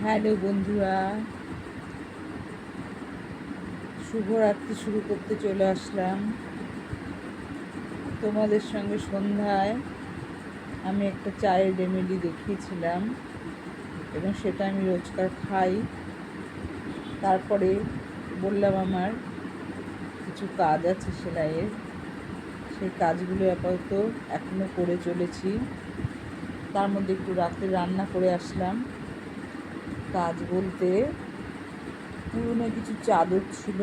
Hello বন্ধুরা, শুভরাত্রি শুরু করতে চলে আসলাম। তোমাদের সঙ্গে সন্ধ্যায় আমি একটা চায়ের রেমেডি দেখিয়েছিলাম এবং সেটা আমি রোজকার খাই। তারপরে বললাম আমার কিছু কাজ আছে সেলাইয়ের, সেই কাজগুলো আপাতত এখনও করে চলেছি। তার মধ্যে একটু রাতে রান্না করে আসলাম। কাজ বলতে পুরনো কিছু চাদর ছিল,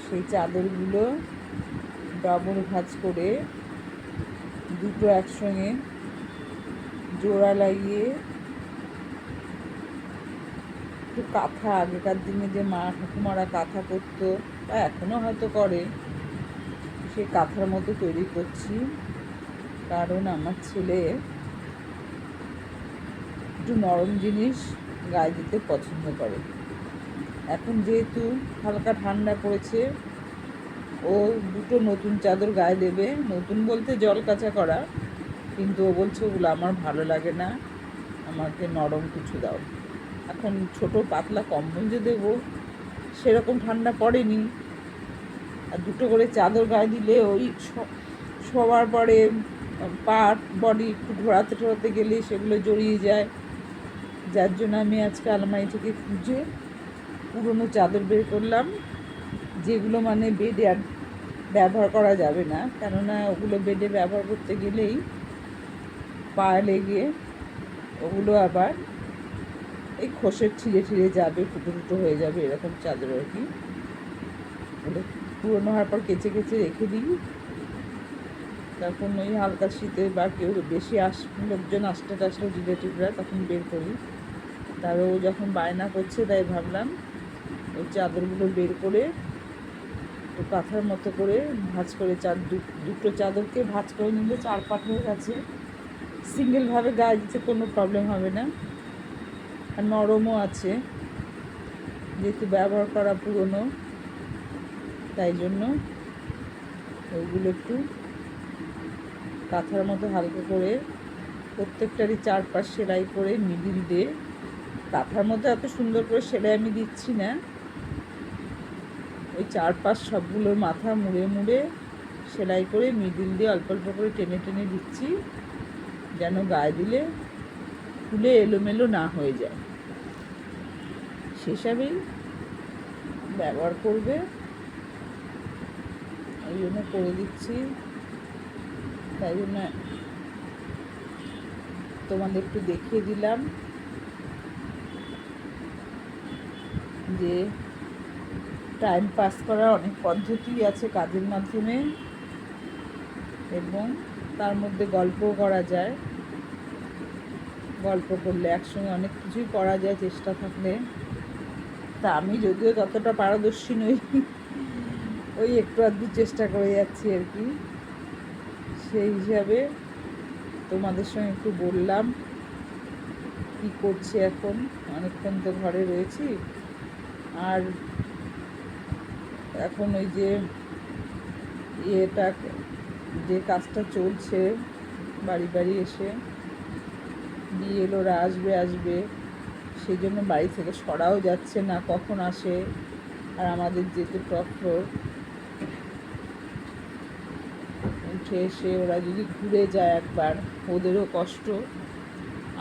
সেই চাদরগুলো ডবল ভাঁজ করে দুটো একসঙ্গে জোড়া লাগিয়ে একটু কাঁথা, আগেকার দিনে যে মা ঠাকুমারা কাঁথা করতো বা এখনও হয়তো করে, সেই কাঁথার মতো তৈরি করছি। কারণ আমার ছেলে একটু নরম জিনিস গায়ে দিতে পছন্দ করে। এখন যেহেতু হালকা ঠান্ডা পড়েছে, ও দুটো নতুন চাদর গায়ে দেবে। নতুন বলতে জল কাচা করা, কিন্তু ও বলছে ওগুলো আমার ভালো লাগে না, আমাকে নরম কিছু দাও। এখন ছোট পাতলা কম্বল যে দেবো সেরকম ঠান্ডা পড়েনি, আর দুটো করে চাদর গায়ে দিলে ওই সবার পরে পার্ট বডি একটু ঘোরাতে ঠোরাতে গেলে সেগুলো জড়িয়ে যায়। যার জন্য আমি আজকে আলমারি থেকে খুঁজে পুরনো চাদর বের করলাম, যেগুলো মানে বেডে আর ব্যবহার করা যাবে না, কেননা ওগুলো বেডে ব্যবহার করতে গেলেই পা লেগে ওগুলো আবার এই খোসের ছিঁড়ে যাবে, ফুটো ফুটো হয়ে যাবে, এরকম চাদর আর কি। ওগুলো পুরোনো হওয়ার পর কেচে রেখে দিই। তখন ওই হালকা শীতে বা কেউ বেশি লোকজন আসতে টাসলে রিলেটিভরা তখন বের করি। তারও ও যখন বায়না করছে তাই ভাবলাম ওই চাদরগুলো বের করে একটু কাঁথার মতো করে ভাঁজ করে দুটো চাদরকে ভাঁজ করে নিলে 4 পাট হয়ে গেছে। সিঙ্গেলভাবে গায়ে দিতে কোনো প্রবলেম হবে না, আর নরমও আছে যেহেতু ব্যবহার করা পুরনো, তাই জন্য ওইগুলো একটু কাঁথার মতো হালকা করে প্রত্যেকটারই 4 পাশ সেলাই করে মিডিল দিয়ে, কাঁথার মতো এত সুন্দর করে সেলাই আমি দিচ্ছি না, ওই 4 পাশ সবগুলোর মাথা মুড়ে সেলাই করে মিডিল দিয়ে অল্প অল্প করে টেনে দিচ্ছি, যেন গায়ে দিলে খুলে এলোমেলো না হয়ে যায়। সেসবই ব্যবহার করবে, ওই জন্য করে দিচ্ছি। তাই জন্য তোমাদের একটু দেখিয়ে দিলাম যে টাইম পাস করার অনেক পদ্ধতি আছে কাজের মাধ্যমে, এবং তার মধ্যে গল্পও করা যায়। গল্প করলে একসঙ্গে অনেক কিছুই করা যায় চেষ্টা থাকলে। তা আমি যদিও ততটা পারদর্শী নই, ওই একটু আধটু চেষ্টা করে যাচ্ছি আর কি। সেই হিসাবে তোমাদের সঙ্গে একটু বললাম কি করছি এখন। অনেকক্ষণ তো ঘরে রয়েছি, আর এখন ওই যে যে কাজটা চলছে বাড়ি এসে বিএলওরা আসবে, সেই জন্য বাড়ি থেকে সরাও যাচ্ছে না, কখন আসে। আর আমাদের যেতে টপ ফ্লোর, উঠে এসে ওরা যদি ঘুরে যায় একবার, ওদেরও কষ্ট,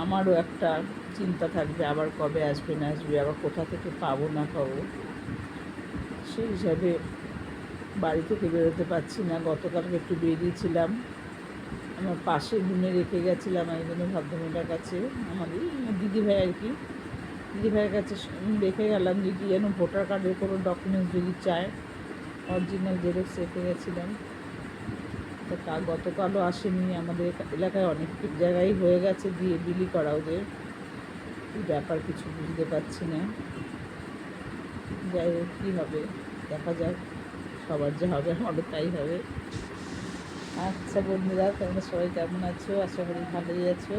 আমারও একটা চিন্তা থাকবে আবার কবে আসবে না আসবে, আবার কোথা থেকে পাবো না পাবো। সেই হিসাবে বাড়ি থেকে বেরোতে পারছি না। গতকালকে একটু বেরিয়েছিলাম, আমার পাশের রুমে রেখে গেছিলাম একজনের ভদ্রমহিলার কাছে, আমাদের দিদিভাই আর কি, দিদিভাইয়ের কাছে রেখে গেলাম যে কি যেন ভোটার কার্ডের কোনো ডকুমেন্টস যদি চায়, অরিজিনাল জেরক্স রেখে গেছিলাম। তা গতকালও আসেনি। আমাদের এলাকায় অনেক জায়গায় হয়ে গেছে দিয়ে বিলি করা, ওদের ব্যাপার কিছু বুঝতে পারছি না। যাই হোক, কী হবে দেখা যাক, সবার যা হবে আমাদের তাই হবে। আচ্ছা বন্ধুরা, তোমরা সবাই কেমন আছো? আশা করি ভালোই আছো।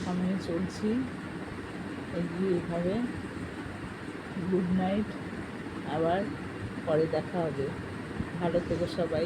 আমিও চলছি এগিয়ে এইভাবে। গুড নাইট, আবার পরে দেখা হবে। ভালো থেকো সবাই।